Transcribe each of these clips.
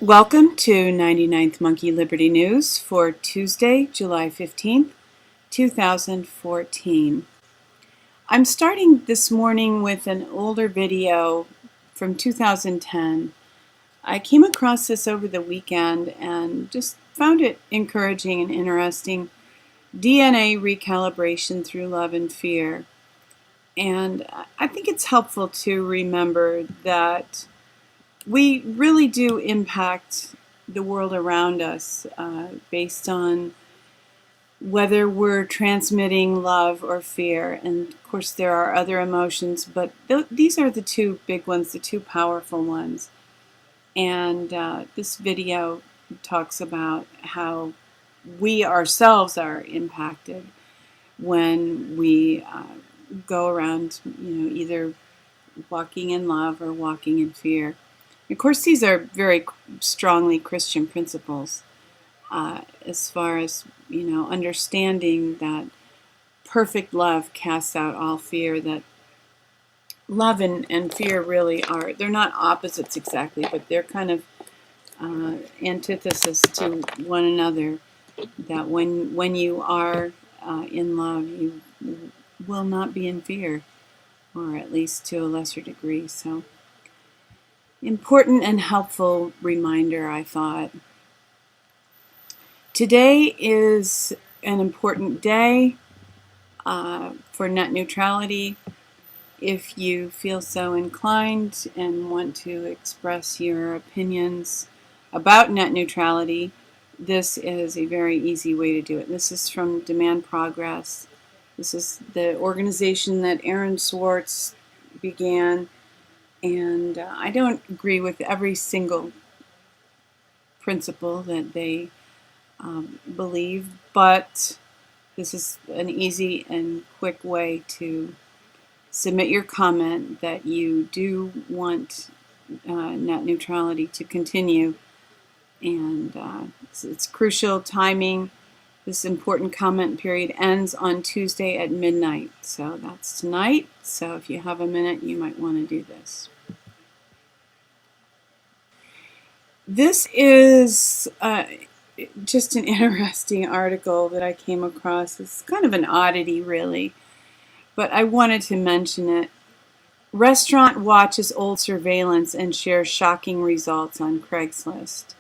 Welcome to 99th Monkey Liberty News for Tuesday, July 15th, 2014. I'm starting this morning with an older video from 2010. I came across this over the weekend and just found it encouraging and interesting. DNA recalibration through love and fear. And I think it's helpful to remember that we really do impact the world around us based on whether we're transmitting love or fear. And of course there are other emotions, but these are the two big ones, the two powerful ones. And this video talks about how we ourselves are impacted when we go around, either walking in love or walking in fear. Of course, these are very strongly Christian principles as far as, understanding that perfect love casts out all fear, that love and fear really are, they're not opposites exactly, but they're kind of antithesis to one another, that when you are in love, you will not be in fear, or at least to a lesser degree. So important and helpful reminder, I thought. Today is an important day for net neutrality. If you feel so inclined and want to express your opinions about net neutrality, this is a very easy way to do it. This is from Demand Progress. This is the organization that Aaron Swartz began. And I don't agree with every single principle that they believe, but this is an easy and quick way to submit your comment that you do want net neutrality to continue. And it's crucial timing. This important comment period ends on Tuesday at midnight, so that's tonight. So if you have a minute, you might want to do this. This is just an interesting article that I came across. It's kind of an oddity, really, but I wanted to mention it. Restaurant watches old surveillance and shares shocking results on Craigslist.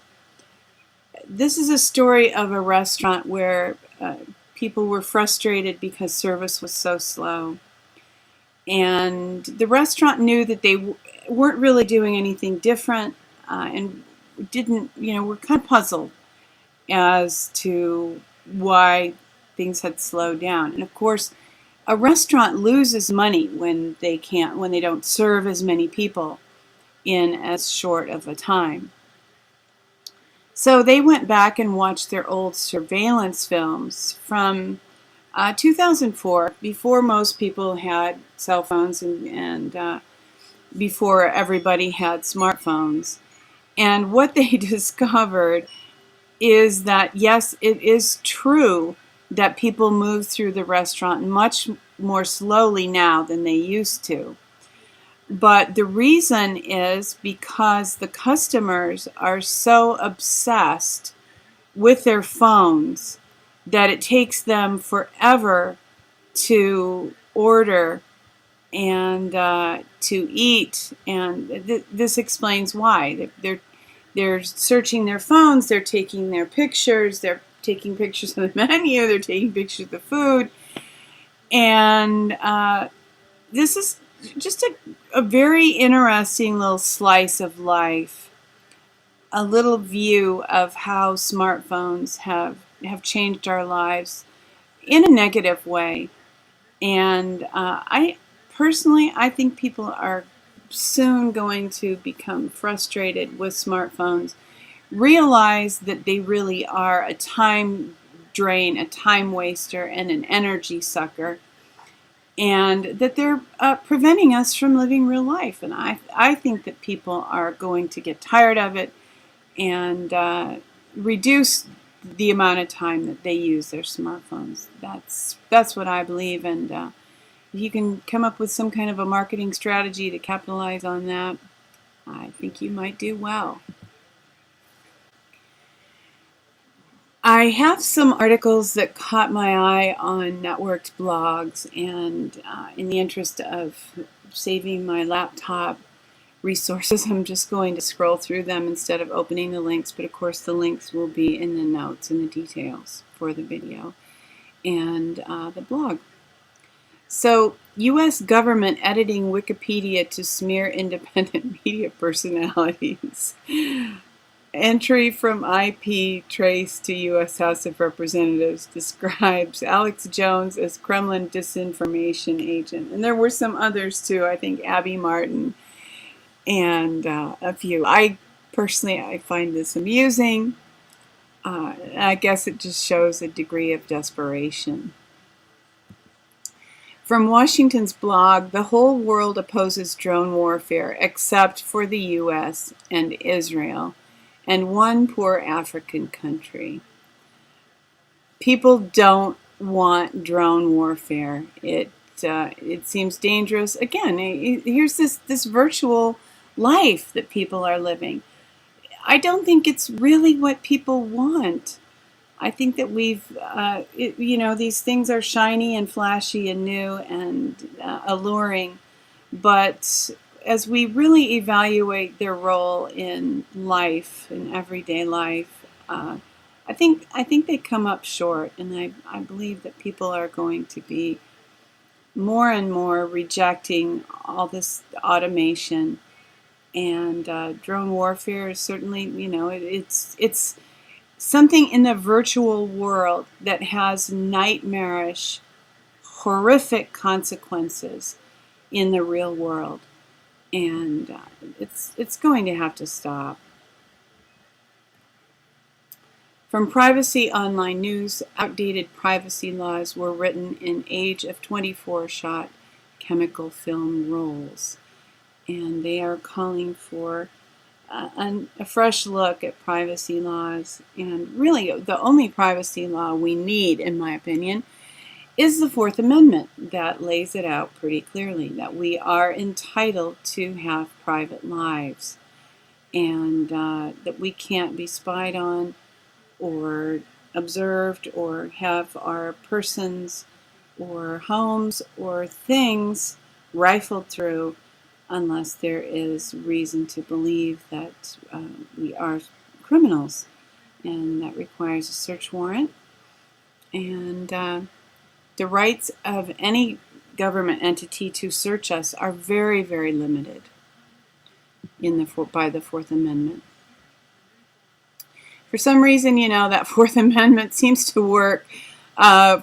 This is a story of a restaurant where people were frustrated because service was so slow. And the restaurant knew that they weren't really doing anything different and were kind of puzzled as to why things had slowed down. And of course, a restaurant loses money when they don't serve as many people in as short of a time. So they went back and watched their old surveillance films from 2004, before most people had cell phones and before everybody had smartphones. And what they discovered is that, yes, it is true that people move through the restaurant much more slowly now than they used to. But the reason is because the customers are so obsessed with their phones that it takes them forever to order and to eat. And this explains why. They're searching their phones, they're taking their pictures, they're taking pictures of the menu, they're taking pictures of the food. And this is just a very interesting little slice of life, a little view of how smartphones have changed our lives in a negative way. And I think people are soon going to become frustrated with smartphones, realize that they really are a time drain, a time waster, and an energy sucker, and that they're preventing us from living real life. And I think that people are going to get tired of it and reduce the amount of time that they use their smartphones. That's what I believe. And if you can come up with some kind of a marketing strategy to capitalize on that, I think you might do well. I have some articles that caught my eye on networked blogs, and in the interest of saving my laptop resources, I'm just going to scroll through them instead of opening the links, but of course the links will be in the notes and the details for the video and the blog. So, U.S. government editing Wikipedia to smear independent media personalities. Entry from IP trace to U.S. House of Representatives describes Alex Jones as Kremlin disinformation agent. And there were some others too, I think Abby Martin and a few. I find this amusing. I guess it just shows a degree of desperation. From Washington's blog, the whole world opposes drone warfare except for the U.S. and Israel and one poor African country. People don't want drone warfare. It seems dangerous. Again, here's this virtual life that people are living. I don't think it's really what people want. I think that these things are shiny and flashy and new and alluring, but as we really evaluate their role in life, in everyday life, I think they come up short, and I believe that people are going to be more and more rejecting all this automation, and drone warfare is certainly, it's something in the virtual world that has nightmarish, horrific consequences in the real world, and it's going to have to stop. From Privacy Online News, outdated privacy laws were written in age of 24-shot chemical film rolls, and they are calling for a fresh look at privacy laws. And really, the only privacy law we need, in my opinion, is the Fourth Amendment that lays it out pretty clearly, that we are entitled to have private lives, and that we can't be spied on or observed or have our persons or homes or things rifled through unless there is reason to believe that we are criminals, and that requires a search warrant. And the rights of any government entity to search us are very, very limited by the Fourth Amendment. For some reason, that Fourth Amendment seems to work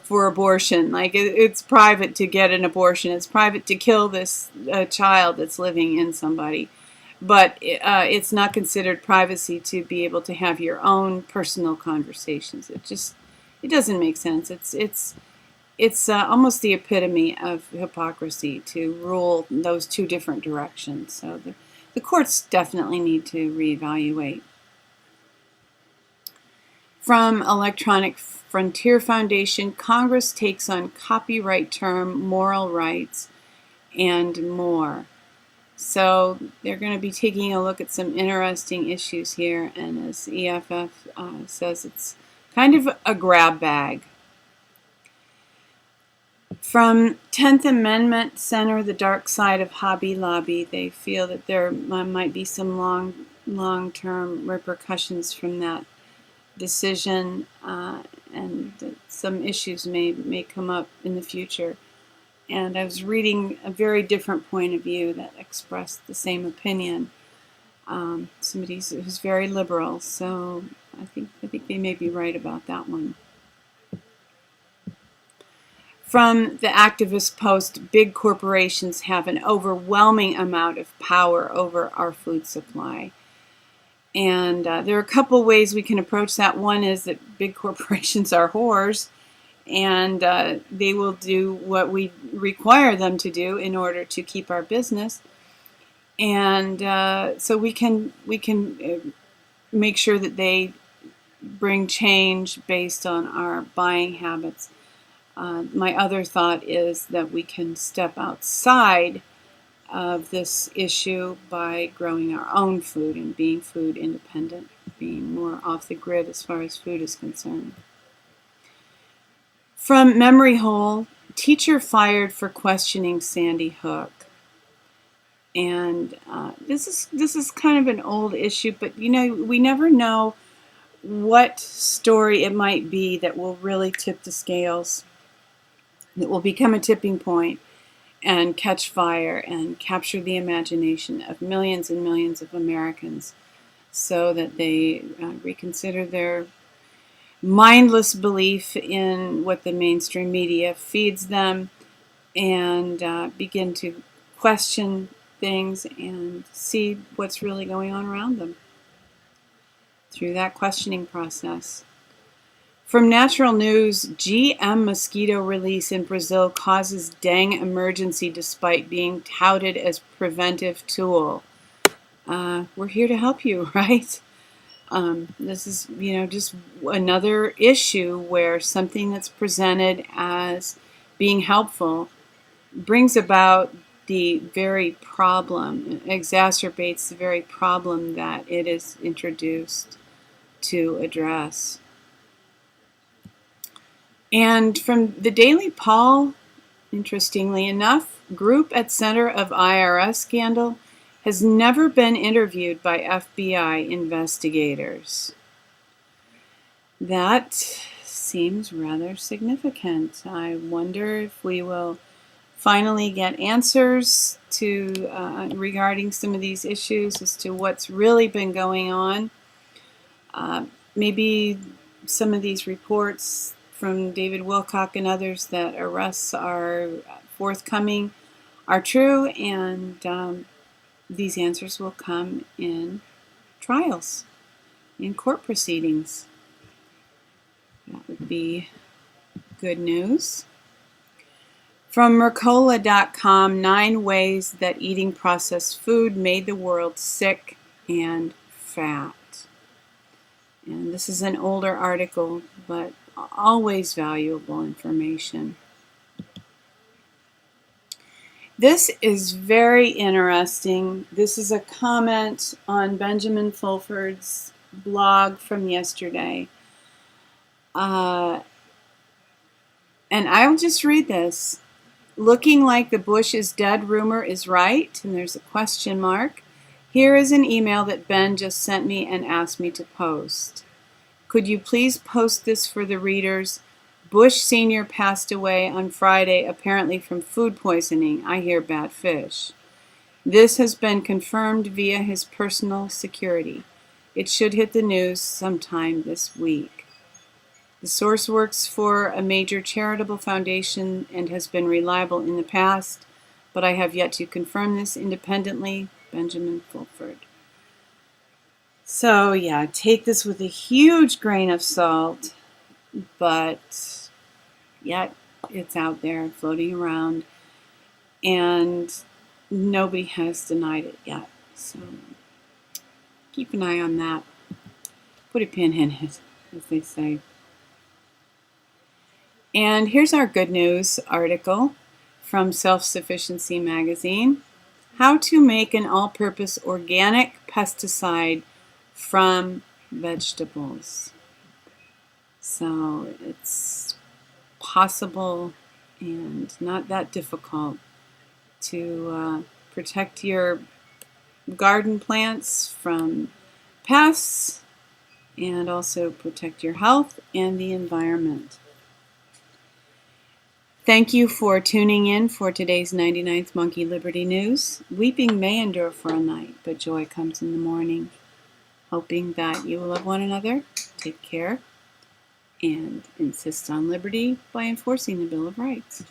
for abortion. Like, it's private to get an abortion. It's private to kill this child that's living in somebody. But it's not considered privacy to be able to have your own personal conversations. It doesn't make sense. It's almost the epitome of hypocrisy to rule those two different directions. So the courts definitely need to reevaluate. From Electronic Frontier Foundation, Congress takes on copyright term, moral rights, and more. So they're going to be taking a look at some interesting issues here, and as EFF says, it's kind of a grab bag. From 10th Amendment Center, the dark side of Hobby Lobby, they feel that there might be some long-term repercussions from that decision, and that some issues may come up in the future. And I was reading a very different point of view that expressed the same opinion. Somebody who's very liberal, so I think they may be right about that one. From the activist post, big corporations have an overwhelming amount of power over our food supply. And there are a couple ways we can approach that. One is that big corporations are whores, and they will do what we require them to do in order to keep our business. And so we can make sure that they bring change based on our buying habits. My other thought is that we can step outside of this issue by growing our own food and being food independent, being more off the grid as far as food is concerned. From Memory Hole, teacher fired for questioning Sandy Hook. And this is kind of an old issue, but we never know what story it might be that will really tip the scales, that will become a tipping point and catch fire and capture the imagination of millions and millions of Americans so that they reconsider their mindless belief in what the mainstream media feeds them and begin to question things and see what's really going on around them through that questioning process. From Natural News, GM mosquito release in Brazil causes dengue emergency despite being touted as preventive tool. We're here to help you, right? This is, just another issue where something that's presented as being helpful brings about the very problem, exacerbates the very problem that it is introduced to address. And from the Daily Poll, interestingly enough, group at center of IRS scandal has never been interviewed by FBI investigators. That seems rather significant. I wonder if we will finally get answers to regarding some of these issues as to what's really been going on. Maybe some of these reports from David Wilcock and others that arrests are forthcoming are true, and these answers will come in trials, in court proceedings. That would be good news. From Mercola.com, 9 ways that eating processed food made the world sick and fat. And this is an older article, but always valuable information. This is very interesting. This is a comment on Benjamin Fulford's blog from yesterday. And I'll just read this. Looking like the Bush is dead rumor is right, and there's a question mark. Here is an email that Ben just sent me and asked me to post. Could you please post this for the readers? Bush Sr. passed away on Friday, apparently from food poisoning. I hear bad fish. This has been confirmed via his personal security. It should hit the news sometime this week. The source works for a major charitable foundation and has been reliable in the past, but I have yet to confirm this independently. Benjamin Fulford. So yeah, take this with a huge grain of salt, but yet it's out there floating around, and nobody has denied it yet. So keep an eye on that. Put a pin in it, as they say. And here's our good news article from Self-Sufficiency Magazine. How to make an all-purpose organic pesticide from vegetables. So it's possible and not that difficult to protect your garden plants from pests and also protect your health and the environment. Thank you for tuning in for today's 99th Monkey Liberty News. Weeping may endure for a night, but joy comes in the morning. Hoping that you will love one another, take care, and insist on liberty by enforcing the Bill of Rights.